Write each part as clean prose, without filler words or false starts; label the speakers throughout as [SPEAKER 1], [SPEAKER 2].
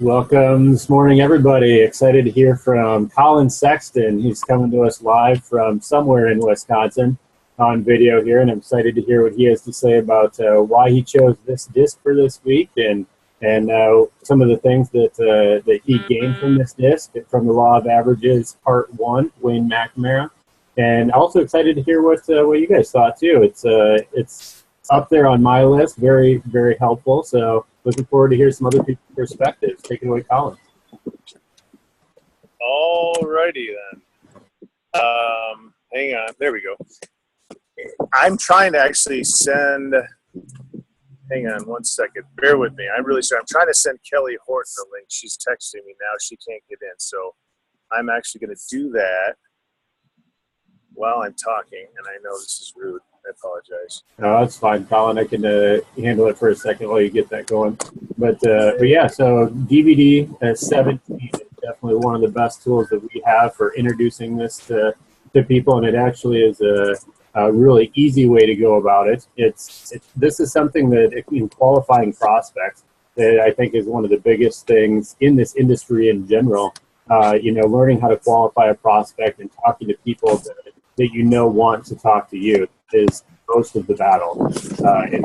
[SPEAKER 1] Welcome this morning, everybody. Excited to hear from Colin Sexton. He's coming to us live from somewhere in Wisconsin on video here, and I'm excited to hear what he has to say about why he chose this disc for this week and some of the things that he gained from this disc, from the Law of Averages Part 1, Wayne MacNamara. And also excited to hear what you guys thought too. It's up there on my list, very, very helpful. So looking forward to hear some other people's perspectives. Take it away, Colin.
[SPEAKER 2] All righty then. Hang on. There we go. I'm trying to actually send. Hang on one second. Bear with me. I'm really sorry. I'm trying to send Kelly Horton the link. She's texting me now. She can't get in. So I'm actually going to do that while I'm talking. And I know this is rude. I apologize.
[SPEAKER 1] No, that's fine, Colin. I can handle it for a second while you get that going. But yeah, so DVD 17 is definitely one of the best tools that we have for introducing this to people, and it actually is a really easy way to go about it. This is something that in qualifying prospects that I think is one of the biggest things in this industry in general. Learning how to qualify a prospect and talking to people that want to talk to you is most of the battle in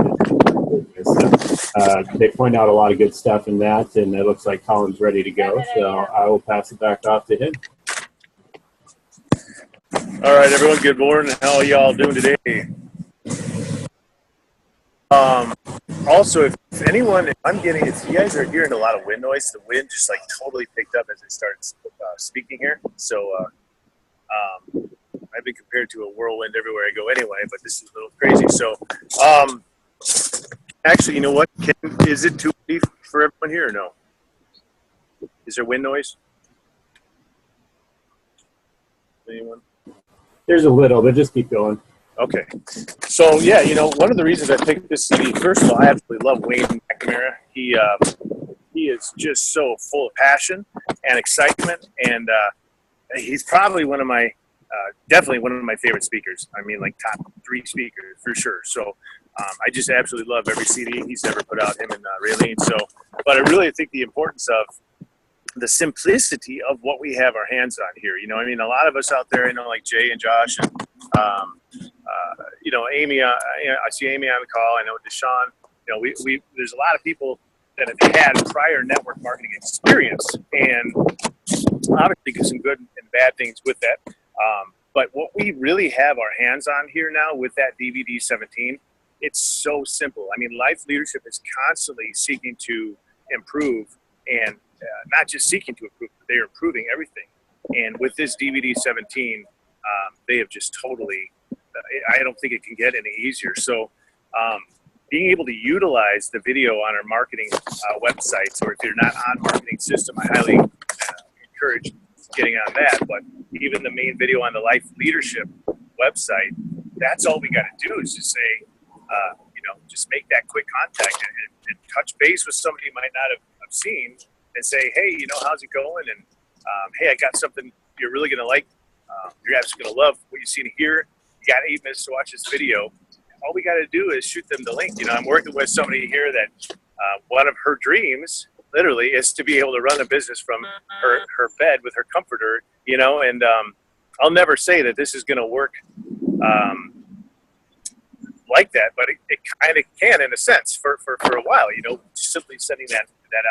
[SPEAKER 1] this business. So, they point out a lot of good stuff in that, and it looks like Colin's ready to go. So I will pass it back off to him.
[SPEAKER 2] All right, everyone. Good morning. How are y'all doing today? Also, if you guys are hearing a lot of wind noise, the wind just like totally picked up as I started speaking here. So I've been compared to a whirlwind everywhere I go anyway, but this is a little crazy. So actually, you know what? Is it too windy for everyone here or no? Is there wind noise? Anyone?
[SPEAKER 1] There's a little, but just keep going.
[SPEAKER 2] Okay. So, yeah, one of the reasons I picked this CD, first of all, I absolutely love Wayne MacNamara. He is just so full of passion and excitement, and he's probably definitely one of my favorite speakers. I mean, like top 3 speakers for sure. So I just absolutely love every CD he's ever put out, him and Raylene. So, but I really think the importance of the simplicity of what we have our hands on here. I mean, a lot of us out there, like Jay and Josh and, Amy, I see Amy on the call. I know Deshaun, there's a lot of people that have had prior network marketing experience, and obviously some good and bad things with that. But what we really have our hands on here now with that DVD 17, it's so simple. I mean, Life Leadership is constantly seeking to improve, and not just seeking to improve, but they're improving everything. And with this DVD 17, they have just totally, I don't think it can get any easier. So being able to utilize the video on our marketing websites, or if you're not on marketing system, I highly encourage getting on that. But even the main video on the Life Leadership website, that's all we got to do is just say, just make that quick contact and touch base with somebody you might not have seen and say, hey, how's it going? And hey, I got something you're really going to like. You're absolutely going to love what you see here. You got 8 minutes to watch this video. All we got to do is shoot them the link. I'm working with somebody here that one of her dreams literally is to be able to run a business from her bed with her comforter, and I'll never say that this is going to work like that, but it kind of can in a sense for a while, simply sending that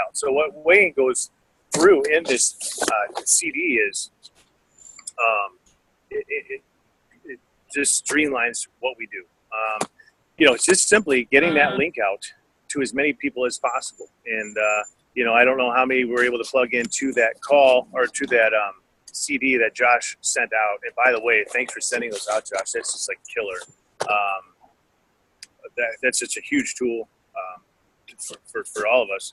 [SPEAKER 2] out. So what Wayne goes through in this CD is it just streamlines what we do. It's just simply getting that link out to as many people as possible. And, I don't know how many were able to plug into that call or to that CD that Josh sent out. And by the way, thanks for sending those out, Josh. That's just like killer. That's such a huge tool for all of us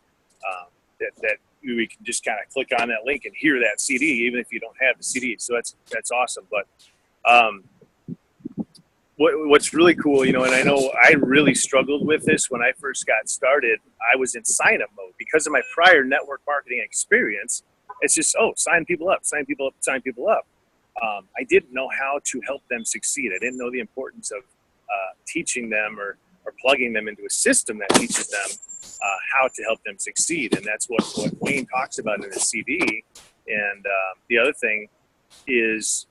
[SPEAKER 2] that we can just kind of click on that link and hear that CD, even if you don't have the CD. So that's awesome. But what's really cool, and I know I really struggled with this when I first got started. I was in sign-up mode because of my prior network marketing experience. It's just, sign people up. I didn't know how to help them succeed. I didn't know the importance of teaching them or plugging them into a system that teaches them how to help them succeed. And that's what Wayne talks about in his CD. And the other thing is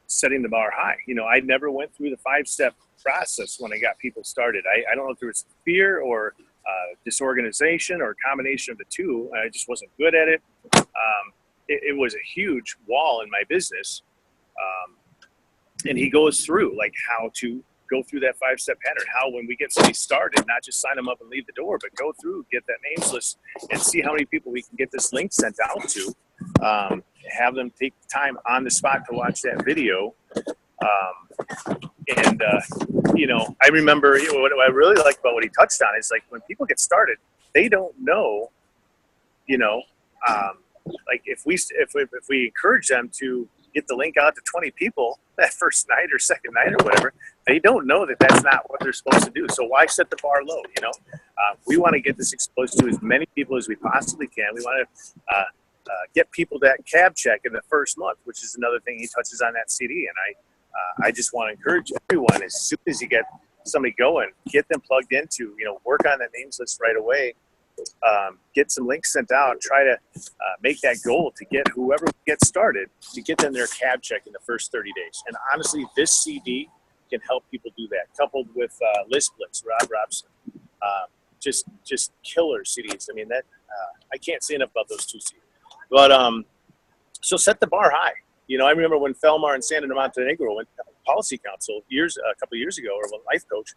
[SPEAKER 2] setting the bar high. You know, I never went through the 5-step process when I got people started. I don't know if there was fear or disorganization or a combination of the two. I just wasn't good at it. It was a huge wall in my business. And he goes through like how to go through that 5-step pattern, how when we get somebody started, not just sign them up and leave the door, but go through, get that names list and see how many people we can get this link sent out to, have them take time on the spot to watch that video. You know, I remember, you know, what I really like about what he touched on is like when people get started, they don't know, you know, like if we encourage them to get the link out to 20 people that first night or second night or whatever, they don't know that that's not what they're supposed to do. So why set the bar low? You know, we want to get this exposed to as many people as we possibly can. We want to get people that cab check in the first month, which is another thing he touches on that CD. And I just want to encourage everyone, as soon as you get somebody going, get them plugged into, you know, work on that names list right away. Get some links sent out, try to make that goal to get whoever gets started, to get them their cab check in the first 30 days. And honestly, this CD can help people do that, coupled with List Blitz, Rob Robson, just killer CDs. I mean, that I can't say enough about those two CDs. But so set the bar high. You know, I remember when Felmar and Santa Montenegro went to policy council a couple of years ago, or a life coach.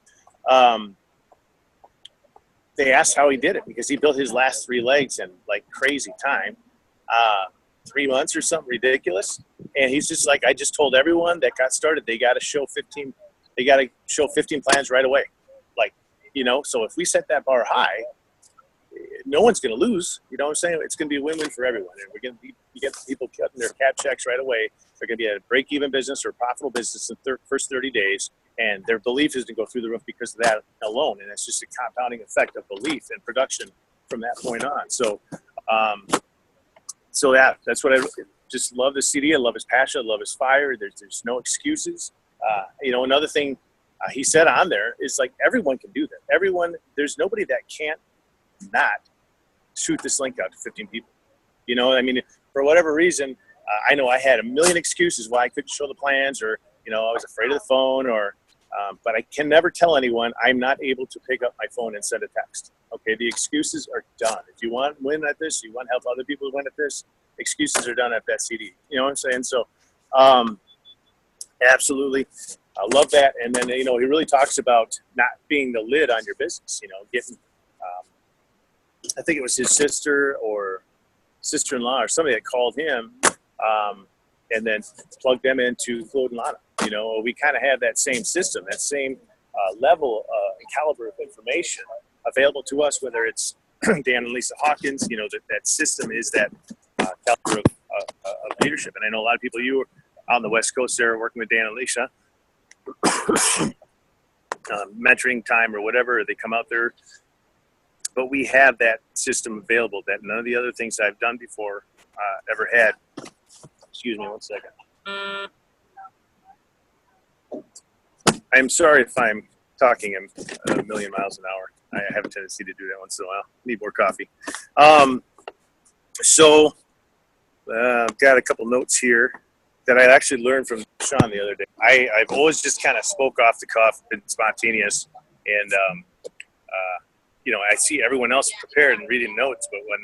[SPEAKER 2] They asked how he did it because he built his last 3 legs in like crazy time, 3 months or something ridiculous. And he's just like, I just told everyone that got started, they got to show 15 plans right away. Like, you know, so if we set that bar high, no one's going to lose. You know what I'm saying? It's going to be a win-win for everyone. And we're going to get people cutting their cab checks right away. They're going to be a break-even business or a profitable business in the first 30 days. And their belief is to go through the roof because of that alone. And it's just a compounding effect of belief and production from that point on. So, that's what I just love the CD. I love his passion. I love his fire. There's no excuses. You know, another thing he said on there is like, everyone can do that. There's nobody that can't not shoot this link out to 15 people. You know, I mean, for whatever reason, I know I had a million excuses why I couldn't show the plans, or, you know, I was afraid of the phone, or, but I can never tell anyone I'm not able to pick up my phone and send a text. Okay, the excuses are done. If you want to win at this, you want to help other people win at this, excuses are done at that CD. You know what I'm saying? So, absolutely, I love that. And then, you know, he really talks about not being the lid on your business. You know, getting, I think it was his sister or sister-in-law or somebody that called him, and then plugged them into Claude and Lana. You know, we kind of have that same system, that same level and caliber of information available to us, whether it's Dan and Lisa Hawkins. You know, that system is that caliber of leadership. And I know a lot of people, you were on the West Coast there working with Dan and Lisa, mentoring time or whatever, they come out there. But we have that system available that none of the other things I've done before ever had. Excuse me 1 second. I'm sorry if I'm talking a million miles an hour. I have a tendency to do that once in a while. Need more coffee. I've got a couple notes here that I actually learned from Sean the other day. I've always just kind of spoke off the cuff, been spontaneous, and you know, I see everyone else prepared and reading notes, but when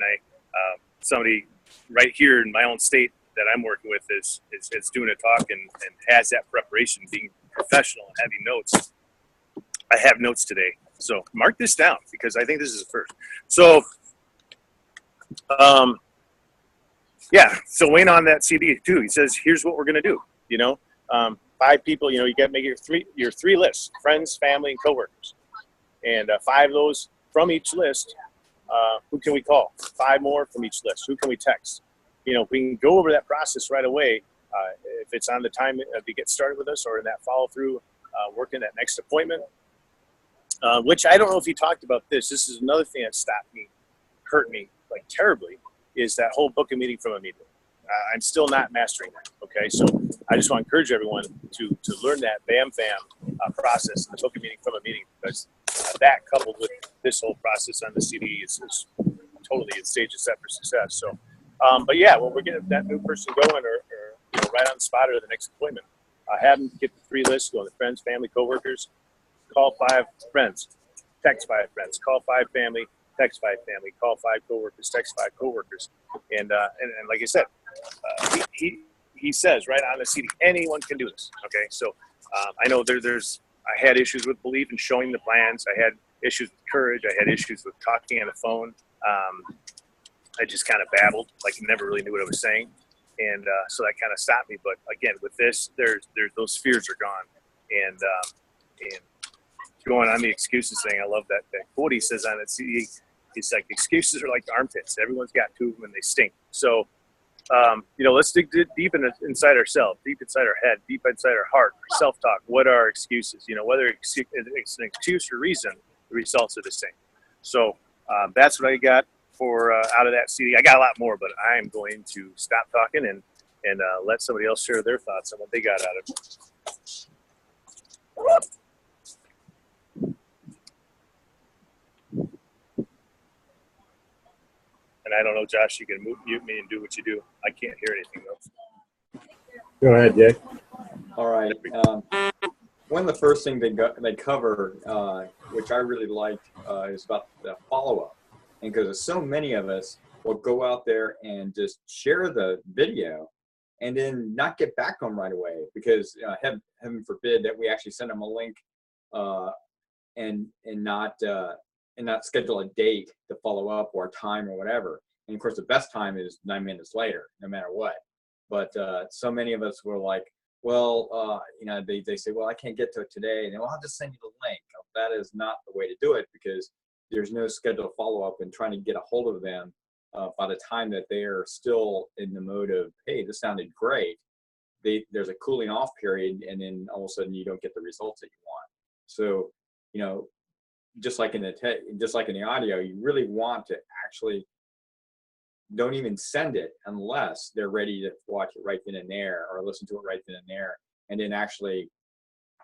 [SPEAKER 2] somebody right here in my own state that I'm working with is doing a talk and has that preparation, being professional and having notes, I have notes today. So mark this down because I think this is the first. So, so Wayne on that CD too, he says, here's what we're going to do. You know, 5 people, you know, you got to make your three lists: friends, family, and coworkers. And 5 of those from each list, who can we call? 5 more from each list. Who can we text? You know, we can go over that process right away. If it's on the time to get started with us, or in that follow through, working that next appointment, which I don't know if you talked about this. This is another thing that hurt me like terribly, is that whole book a meeting from a meeting. I'm still not mastering that. Okay. So I just want to encourage everyone to learn that BAM-FAM process, the book a meeting from a meeting, because that coupled with this whole process on the CD is totally a stage is set for success. So, but yeah, well, we're getting that new person going, or right on the spot or the next appointment. Have them get the 3 lists going: the friends, family, coworkers. Call 5 friends, text 5 friends. Call 5 family, text 5 family. Call 5 coworkers, text 5 coworkers. And like I said, he says right on the CD, anyone can do this. Okay, so I know I had issues with belief and showing the plans. I had issues with courage. I had issues with talking on the phone. I just kind of babbled, like never really knew what I was saying, and so that kind of stopped me. But again, with this, there's those fears are gone, and going on the excuses thing. I love that quote he says on it. He's like, excuses are like armpits. Everyone's got 2 of them and they stink. So, let's dig deep inside ourselves, deep inside our head, deep inside our heart, our self-talk. What are excuses? Whether it's an excuse or reason, the results are the same. So that's what I got for out of that CD. I got a lot more, but I am going to stop talking and let somebody else share their thoughts on what they got out of it. And I don't know, Josh, you can mute me and do what you do. I can't hear anything, though.
[SPEAKER 1] Go ahead, Jay.
[SPEAKER 3] All right. One of the first things they cover, which I really liked, is about the follow-up. And because so many of us will go out there and just share the video and then not get back on right away because heaven forbid that we actually send them a link and not schedule a date to follow up or a time or whatever. And of course, the best time is 9 minutes later, no matter what. But so many of us were like, well, they say, well, I can't get to it today. And well, I'll just send you the link. That is not the way to do it because there's no scheduled follow-up and trying to get a hold of them by the time that they are still in the mode of, hey, this sounded great. There's a cooling off period, and then all of a sudden you don't get the results that you want. So, just like in the audio, you really want to actually don't even send it unless they're ready to watch it right then and there or listen to it right then and there, and then actually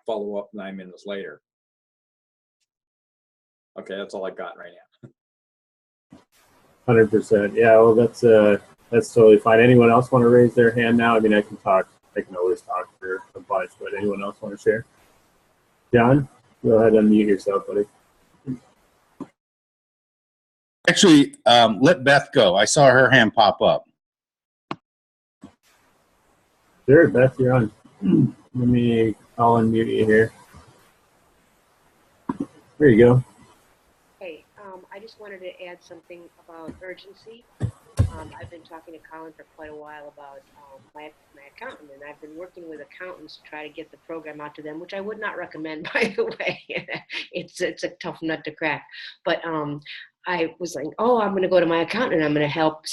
[SPEAKER 3] follow up 9 minutes later. Okay, that's all I got right now.
[SPEAKER 1] 100%. Yeah, well, that's totally fine. Anyone else want to raise their hand now? I mean, I can talk. I can always talk for a bunch, but anyone else want to share? John, go ahead and unmute yourself, buddy.
[SPEAKER 4] Actually, let Beth go. I saw her hand pop up.
[SPEAKER 1] Sure, Beth, you're on. I'll unmute you here. There you go.
[SPEAKER 5] Hey, I just wanted to add something about urgency. I've been talking to Colin for quite a while about my accountant, and I've been working with accountants to try to get the program out to them, which I would not recommend, by the way. It's a tough nut to crack. But I was like, oh, I'm going to go to my accountant, and I'm going to help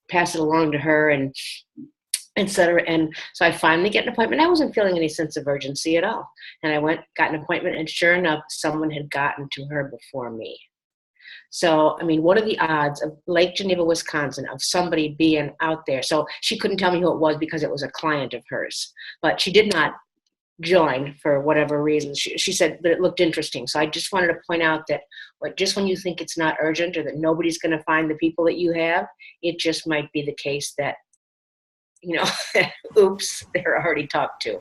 [SPEAKER 5] pass it along to her and et cetera. And so I finally get an appointment. I wasn't feeling any sense of urgency at all. And I got an appointment, and sure enough, someone had gotten to her before me. So, I mean, what are the odds of Lake Geneva, Wisconsin, of somebody being out there? So she couldn't tell me who it was because it was a client of hers. But she did not join for whatever reason. She said that it looked interesting. So I just wanted to point out that just when you think it's not urgent or that nobody's going to find the people that you have, it just might be the case that, oops, they're already talked to.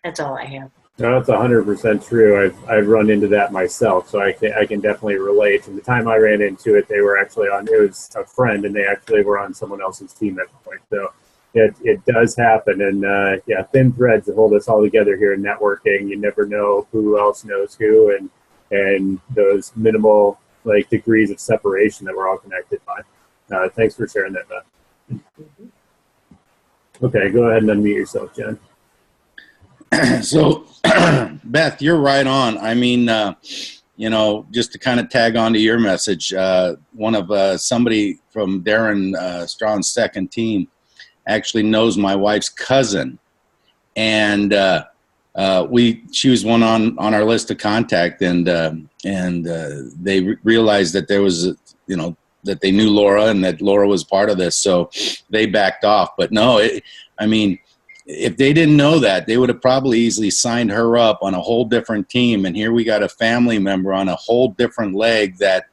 [SPEAKER 5] That's all I have.
[SPEAKER 1] No, that's 100% true. I've run into that myself, so I can definitely relate. And the time I ran into it, they were actually it was a friend, and they actually were on someone else's team at the point. So it does happen, and thin threads that hold us all together here in networking. You never know who else knows who, and those minimal degrees of separation that we're all connected by. Thanks for sharing that, Beth. Mm-hmm. Okay, go ahead and unmute yourself, Jen.
[SPEAKER 4] So, Beth, you're right on. I mean, just to kind of tag on to your message, somebody from Darren Strawn's second team actually knows my wife's cousin, and she was one on our list of contact, and they realized that there was that they knew Laura and that Laura was part of this, so they backed off. But no, if they didn't know that, they would have probably easily signed her up on a whole different team. And here we got a family member on a whole different leg that,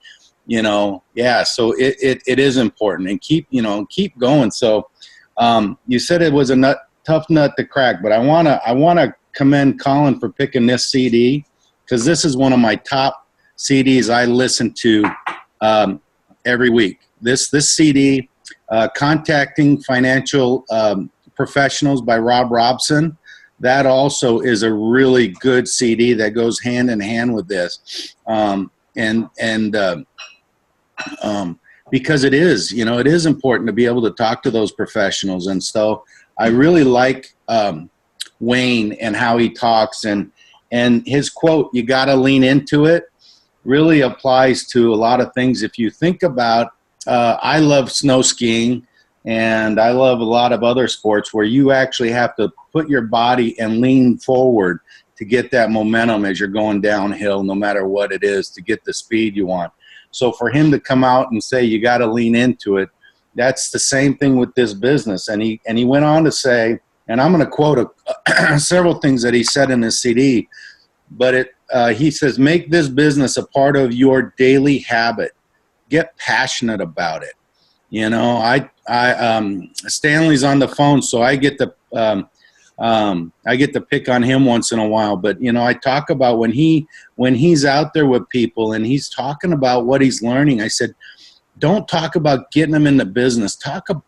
[SPEAKER 4] you know, yeah, so it is important, and keep going. So you said it was a tough nut to crack, but I want to commend Colin for picking this CD, because this is one of my top CDs I listen to every week. This CD, Contacting Financial Professionals by Rob Robson, that also is a really good CD that goes hand in hand with this, because it is, you know, it is important to be able to talk to those professionals. And so I really like Wayne and how he talks, and his quote, "You got to lean into it," really applies to a lot of things. If you think about, I love snow skiing, and I love a lot of other sports where you actually have to put your body and lean forward to get that momentum as you're going downhill, no matter what it is, to get the speed you want. So for him to come out and say, you got to lean into it, that's the same thing with this business. And he went on to say, and I'm going to quote several things that he said in this CD, but he says, make this business a part of your daily habit. Get passionate about it. You know, Stanley's on the phone, so I get to pick on him once in a while. But you know, I talk about when he's out there with people and he's talking about what he's learning. I said, don't talk about getting them in the business.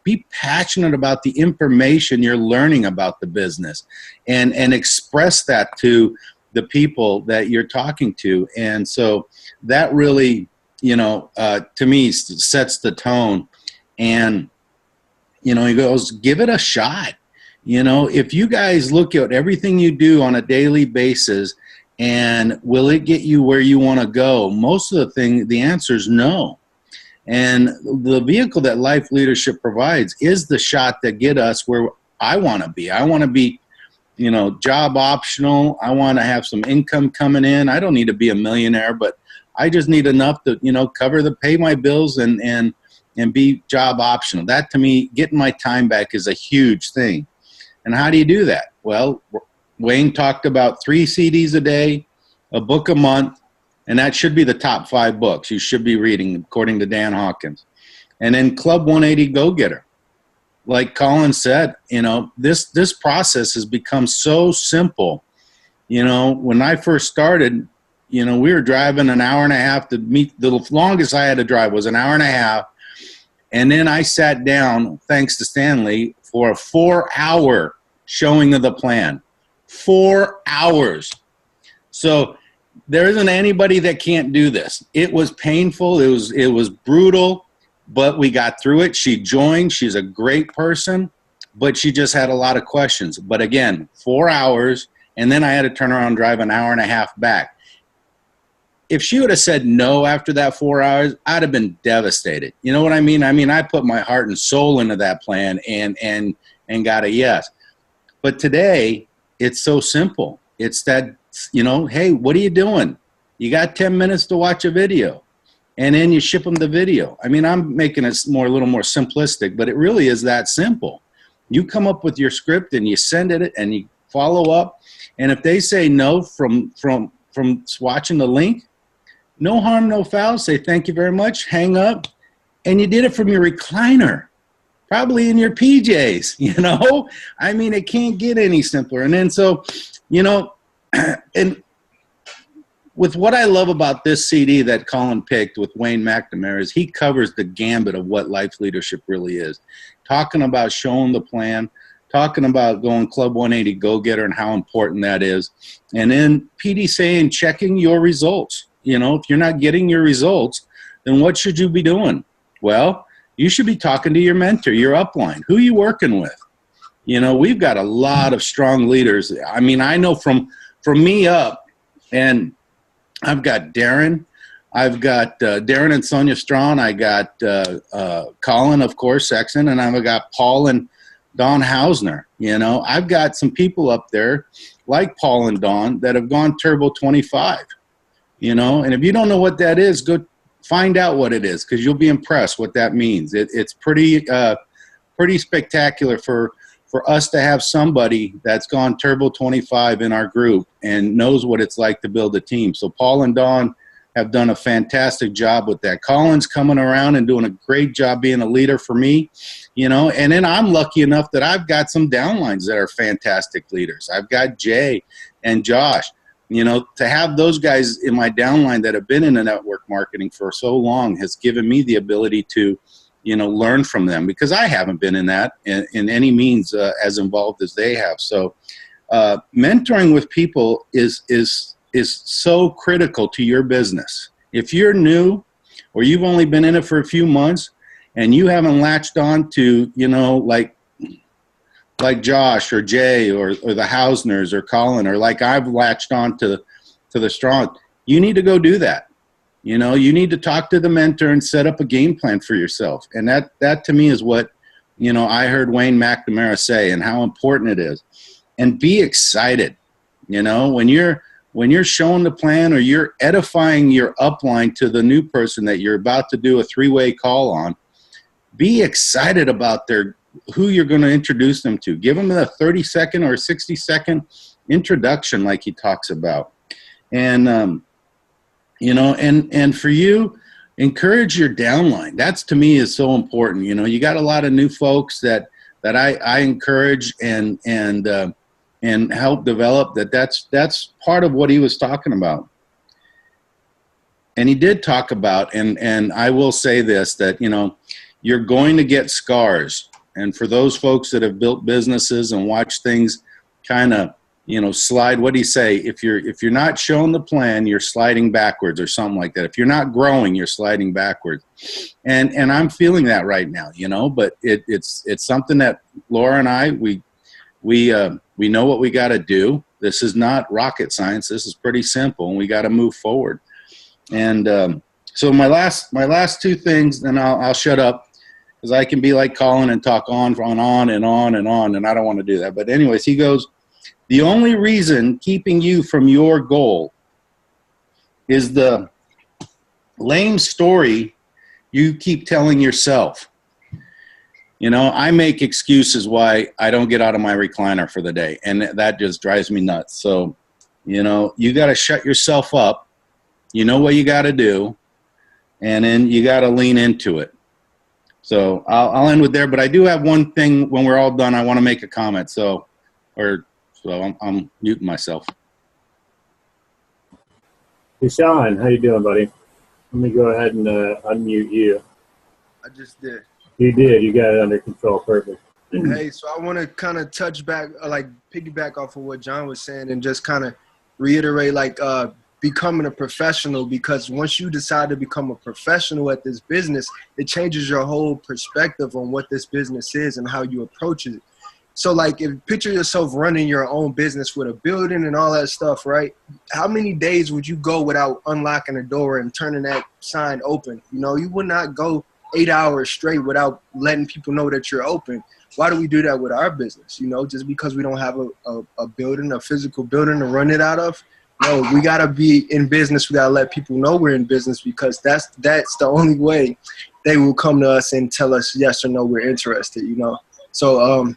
[SPEAKER 4] Be passionate about the information you're learning about the business, and express that to the people that you're talking to. And so that really, you know, to me sets the tone. And, you know, he goes, give it a shot. You know, if you guys look at everything you do on a daily basis, and will it get you where you want to go? Most of the answer is no. And the vehicle that Life Leadership provides is the shot that get us where I want to be. I want to be, you know, job optional. I want to have some income coming in. I don't need to be a millionaire, but I just need enough to, you know, pay my bills and be job optional. That, to me, getting my time back is a huge thing. And how do you do that? Well, Wayne talked about 3 CDs a day, a book a month, and that should be the top 5 books you should be reading, according to Dan Hawkins. And then Club 180 Go-Getter. Like Colin said, you know, this process has become so simple. You know, when I first started, you know, we were driving an hour and a half to meet. The longest I had to drive was an hour and a half. And then I sat down, thanks to Stanley, for a 4-hour showing of the plan. 4 hours. So there isn't anybody that can't do this. It was painful. It was brutal, but we got through it. She joined. She's a great person, but she just had a lot of questions. But again, 4 hours, and then I had to turn around and drive an hour and a half back. If she would have said no after that 4 hours, I'd have been devastated. You know what I mean? I mean, I put my heart and soul into that plan and got a yes. But today, it's so simple. It's that, you know, hey, what are you doing? You got 10 minutes to watch a video, and then you ship them the video. I mean, I'm making it a little more simplistic, but it really is that simple. You come up with your script and you send it and you follow up. And if they say no from watching the link, no harm, no foul. Say thank you very much, hang up, and you did it from your recliner, probably in your PJs, you know? I mean, it can't get any simpler. And then so, you know, and with what I love about this CD that Colin picked with Wayne MacNamara is he covers the gambit of what life leadership really is. Talking about showing the plan, talking about going Club 180 Go-Getter and how important that is. And then PD saying checking your results. You know, if you're not getting your results, then what should you be doing? Well, you should be talking to your mentor, your upline. Who are you working with? You know, we've got a lot of strong leaders. I mean, I know from me up, and I've got Darren. I've got Darren and Sonia Strawn. I got Colin, of course, Sexton, and I've got Paul and Don Hausner. You know, I've got some people up there like Paul and Don that have gone Turbo 25. You know, and if you don't know what that is, go find out what it is, because you'll be impressed what that means. It's pretty spectacular for for us to have somebody that's gone Turbo 25 in our group and knows what it's like to build a team. So Paul and Dawn have done a fantastic job with that. Colin's coming around and doing a great job being a leader for me, you know, and then I'm lucky enough that I've got some downlines that are fantastic leaders. I've got Jay and Josh, you know, to have those guys in my downline that have been in the network marketing for so long has given me the ability to, you know, learn from them, because I haven't been in that in any means as involved as they have. So mentoring with people is so critical to your business. If you're new or you've only been in it for a few months and you haven't latched on to, you know, like Josh or Jay or the Hausners or Colin, or like I've latched on to the Strong, you need to go do that. You know, you need to talk to the mentor and set up a game plan for yourself. And that to me is what, you know, I heard Wayne MacNamara say, and how important it is. And be excited. You know, when you're showing the plan or you're edifying your upline to the new person that you're about to do a 3-way call on, be excited about who you're going to introduce them to. Give them a 30-second or 60-second introduction like he talks about. And, you know, and for you, encourage your downline. That's, to me, is so important. You know, you got a lot of new folks that I encourage and help develop. That's part of what he was talking about. And he did talk about, and I will say this, that, you know, you're going to get scars. And for those folks that have built businesses and watched things kind of, you know, slide, what do you say? If you're not showing the plan, you're sliding backwards or something like that. If you're not growing, you're sliding backwards. And I'm feeling that right now, you know, but it's something that Laura and I, we know what we got to do. This is not rocket science. This is pretty simple, and we got to move forward. And so my last two things, and I'll shut up, because I can be like Colin and talk on and on and on and on, and I don't want to do that. But anyways, he goes, the only reason keeping you from your goal is the lame story you keep telling yourself. You know, I make excuses why I don't get out of my recliner for the day, and that just drives me nuts. So, you know, you got to shut yourself up. You know what you got to do, and then you got to lean into it. So I'll end with there, but I do have one thing when we're all done. I want to make a comment. So I'm muting myself.
[SPEAKER 1] Hey, Sean, how you doing, buddy? Let me go ahead and unmute you.
[SPEAKER 6] I just did.
[SPEAKER 1] You did. You got it under control. Perfect.
[SPEAKER 6] Hey, so I want to kind of touch back, like piggyback off of what John was saying, and just kind of reiterate, like becoming a professional, because once you decide to become a professional at this business, it changes your whole perspective on what this business is and how you approach it. So like, if picture yourself running your own business with a building and all that stuff, right? How many days would you go without unlocking a door and turning that sign open? You know, you would not go 8 hours straight without letting people know that you're open. Why do we do that with our business? You know, just because we don't have a building, a physical building to run it out of? No, we got to be in business. We got to let people know we're in business, because that's the only way they will come to us and tell us yes or no, we're interested, you know? So,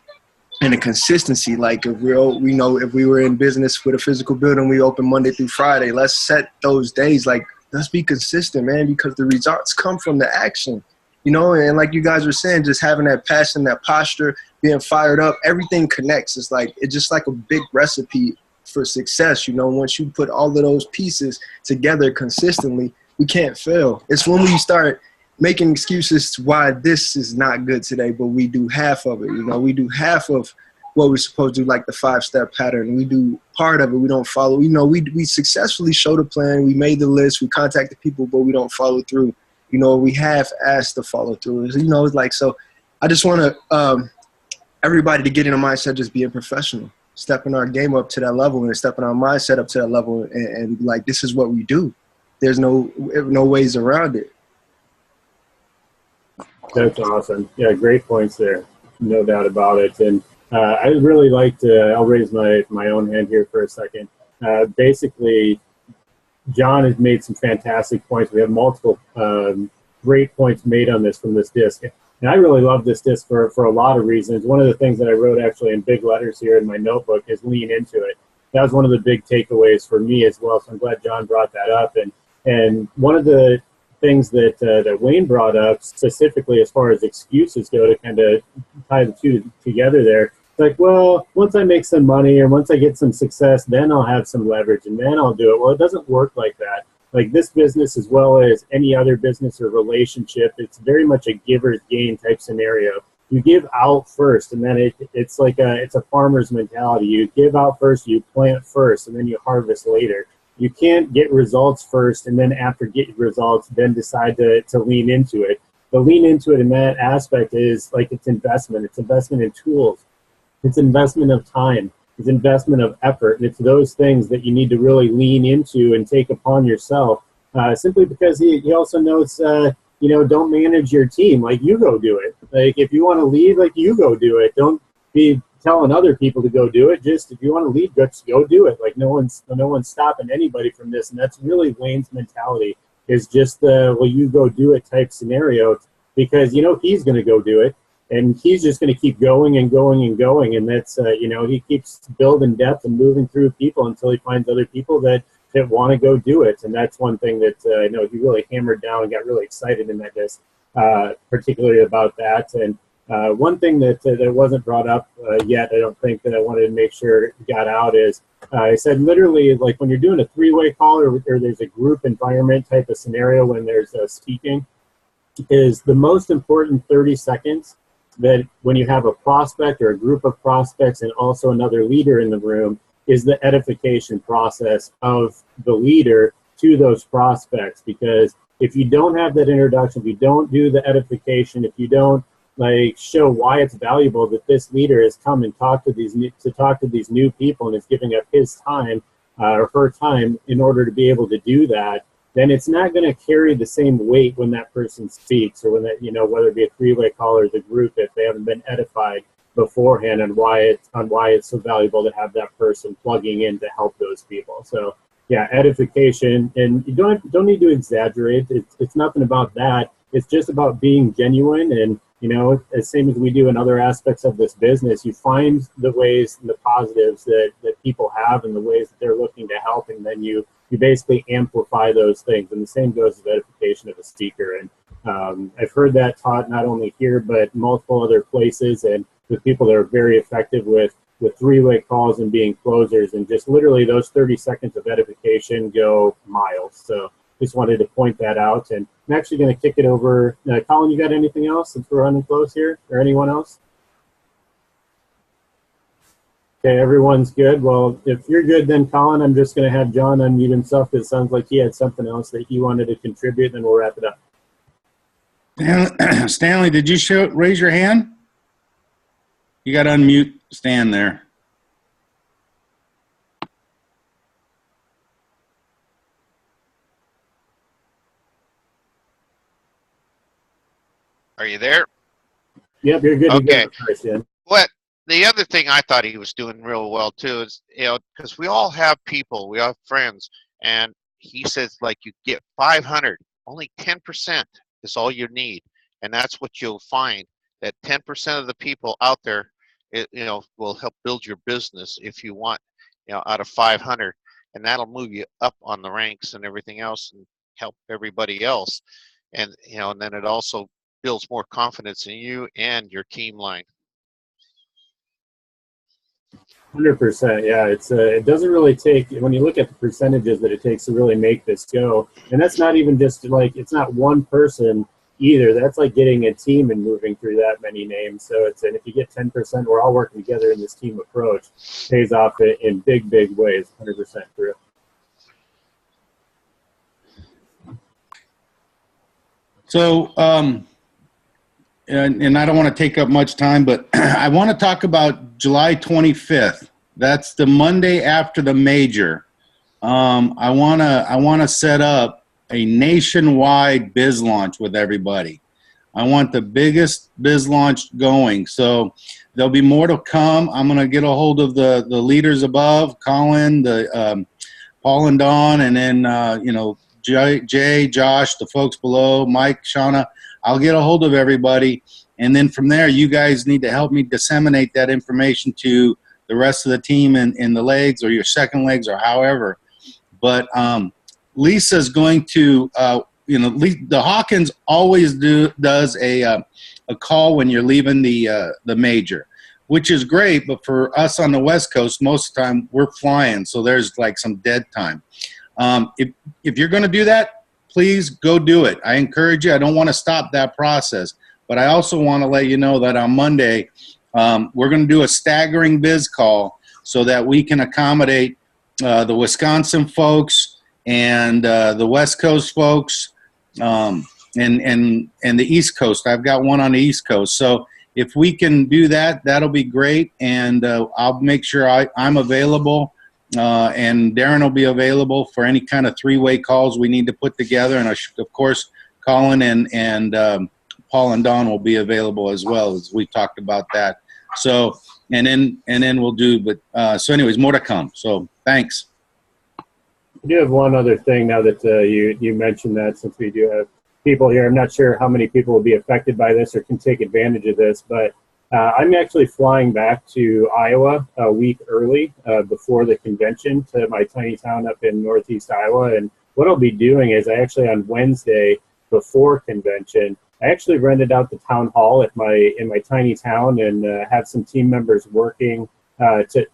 [SPEAKER 6] and the consistency, like if we know if we were in business with a physical building, we open Monday through Friday, let's set those days, like let's be consistent, man, because the results come from the action, you know? And like you guys were saying, just having that passion, that posture, being fired up, everything connects. It's just like a big recipe for success, you know? Once you put all of those pieces together consistently, we can't fail. It's when we start making excuses why this is not good today, but we do half of it, you know? We do half of what we're supposed to do, like the 5-step pattern. We do part of it, we don't follow. You know, we successfully showed a plan, we made the list, we contacted people, but we don't follow through. You know, we have asked to follow through. You know, it's like, so I just want to, everybody to get in a mindset, just being professional, stepping our game up to that level and stepping our mindset up to that level, and like, this is what we do. There's no ways around it.
[SPEAKER 1] That's awesome. Yeah, great points there. No doubt about it. And I really like to, I'll raise my own hand here for a second. Basically, John has made some fantastic points. We have multiple great points made on this from this disc. And I really love this disc for a lot of reasons. One of the things that I wrote actually in big letters here in my notebook is lean into it. That was one of the big takeaways for me as well. So I'm glad John brought that up. And one of the things that Wayne brought up specifically as far as excuses go to kind of tie the two together there. It's like, well, once I make some money or once I get some success, then I'll have some leverage and then I'll do it. Well, it doesn't work like that. Like this business, as well as any other business or relationship, it's very much a giver's gain type scenario. You give out first, and then it's like it's a farmer's mentality. You give out first, you plant first, and then you harvest later. You can't get results first, and then after get results, then decide to lean into it. The lean into it in that aspect is like it's investment. It's investment in tools. It's investment of time. It's investment of effort. And it's those things that you need to really lean into and take upon yourself, simply because he also knows, don't manage your team. Like, you go do it. Like, if you want to leave, like, you go do it. Don't be telling other people to go do it. Just if you want to leave, just go do it. Like, no one's stopping anybody from this. And that's really Wayne's mentality, is just the, well, you go do it type scenario, because, he's going to go do it. And he's just going to keep going and going and going. And that's, he keeps building depth and moving through people until he finds other people that want to go do it. And that's one thing that I know he really hammered down and got really excited in that disc, particularly about that. And one thing that wasn't brought up yet, I don't think, that I wanted to make sure got out is, I said literally, like when you're doing a three-way call or there's a group environment type of scenario when there's speaking, is the most important 30 seconds that when you have a prospect or a group of prospects and also another leader in the room is the edification process of the leader to those prospects. Because if you don't have that introduction, if you don't do the edification, if you don't show why it's valuable that this leader has come and talk to these new people and is giving up his time or her time in order to be able to do that, then it's not going to carry the same weight when that person speaks, or when that, whether it be a three-way call or the group, if they haven't been edified beforehand on why it's so valuable to have that person plugging in to help those people. So yeah, edification, and you don't need to exaggerate. It's nothing about that. It's just about being genuine, and as same as we do in other aspects of this business, you find the ways and the positives that people have and the ways that they're looking to help, and then you basically amplify those things. And the same goes with edification of a speaker. And I've heard that taught not only here, but multiple other places, and with people that are very effective with three-way calls and being closers. And just literally those 30 seconds of edification go miles. So just wanted to point that out. And I'm actually going to kick it over. Colin, you got anything else since we're running close here, or anyone else? Okay, everyone's good. Well, if you're good, then Colin, I'm just going to have John unmute himself, because it sounds like he had something else that he wanted to contribute, then we'll wrap it up.
[SPEAKER 4] Stanley, did you raise your hand? You got to unmute Stan there.
[SPEAKER 7] Are you there?
[SPEAKER 1] Yep, you're good.
[SPEAKER 7] Okay.
[SPEAKER 1] What?
[SPEAKER 7] The other thing I thought he was doing real well too is, because we all have people, we have friends, and he says, like, you get 500, only 10% is all you need, and that's what you'll find, that 10% of the people out there, will help build your business if you want, out of 500, and that'll move you up on the ranks and everything else, and help everybody else, and and then it also builds more confidence in you and your team line.
[SPEAKER 1] 100%. Yeah, it doesn't really take, when you look at the percentages that it takes to really make this go, and that's not even just it's not one person either. That's like getting a team and moving through that many names. So and if you get 10%, we're all working together in this team approach, pays off in big ways. 100% true.
[SPEAKER 4] So, and I don't want to take up much time, but I want to talk about July 25th. That's the Monday after the major. I want to set up a nationwide biz launch with everybody. I want the biggest biz launch going. So there'll be more to come. I'm going to get a hold of the leaders above, Colin, Paul and Don, and then, Jay, Josh, the folks below, Mike, Shauna. I'll get a hold of everybody, And then from there, you guys need to help me disseminate that information to the rest of the team in the legs or your second legs or however. But Lisa's going to, the Hawkins always does a call when you're leaving the major, which is great. But for us on the West Coast, most of the time we're flying, so there's like some dead time. If you're going to do that, please go do it. I encourage you. I don't want to stop that process. But I also want to let you know that on Monday, we're going to do a staggering biz call so that we can accommodate the Wisconsin folks and the West Coast folks and the East Coast. I've got one on the East Coast. So if we can do that, that'll be great. And I'll make sure I'm available. And Darren will be available for any kind of three-way calls we need to put together. And of course, Colin and Paul and Don will be available as well, as we talked about that. So, and then we'll do, but so anyways, more to come. So thanks.
[SPEAKER 1] I do have one other thing now that you mentioned that, since we do have people here. I'm not sure how many people will be affected by this or can take advantage of this, but I'm actually flying back to Iowa a week early before the convention to my tiny town up in Northeast Iowa. And what I'll be doing is I actually on Wednesday before convention, I actually rented out the town hall in my tiny town and have some team members working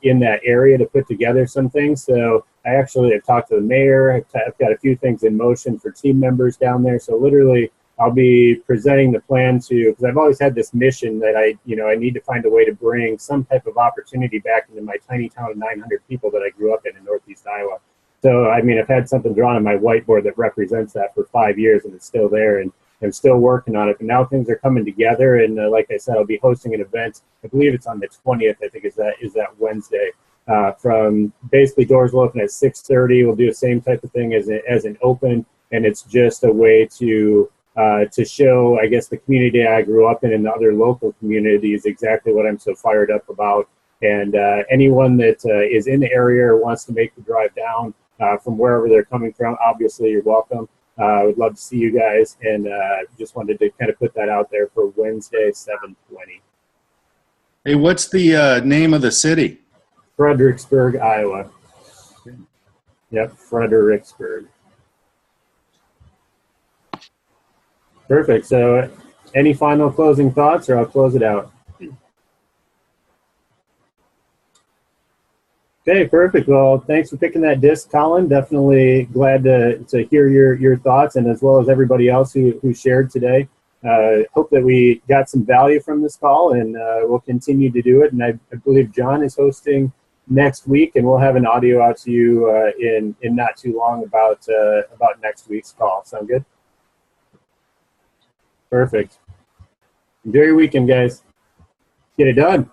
[SPEAKER 1] in that area to put together some things. So I actually have talked to the mayor. I've got a few things in motion for team members down there. So literally, I'll be presenting the plan because I've always had this mission that I need to find a way to bring some type of opportunity back into my tiny town of 900 people that I grew up in Northeast Iowa. So, I mean, I've had something drawn on my whiteboard that represents that for 5 years, and it's still there, and I'm still working on it. But now things are coming together, and like I said, I'll be hosting an event. I believe it's on the 20th. I think is that Wednesday. From basically doors will open at 6:30. We'll do the same type of thing as an open, and it's just a way to show, I guess, the community I grew up in and the other local communities exactly what I'm so fired up about. And anyone that is in the area or wants to make the drive down from wherever they're coming from, obviously you're welcome. I would love to see you guys, and just wanted to kind of put that out there for Wednesday, 7:20.
[SPEAKER 4] Hey, what's the name of the city?
[SPEAKER 1] Fredericksburg, Iowa. Yep, Fredericksburg. Perfect. So any final closing thoughts, or I'll close it out? Okay, perfect. Well, thanks for picking that disc, Colin. Definitely glad to hear your thoughts, and as well as everybody else who shared today. Hope that we got some value from this call, and we'll continue to do it. And I believe John is hosting next week, and we'll have an audio out to you in not too long about next week's call. Sound good? Perfect. Enjoy your weekend, guys. Get it done.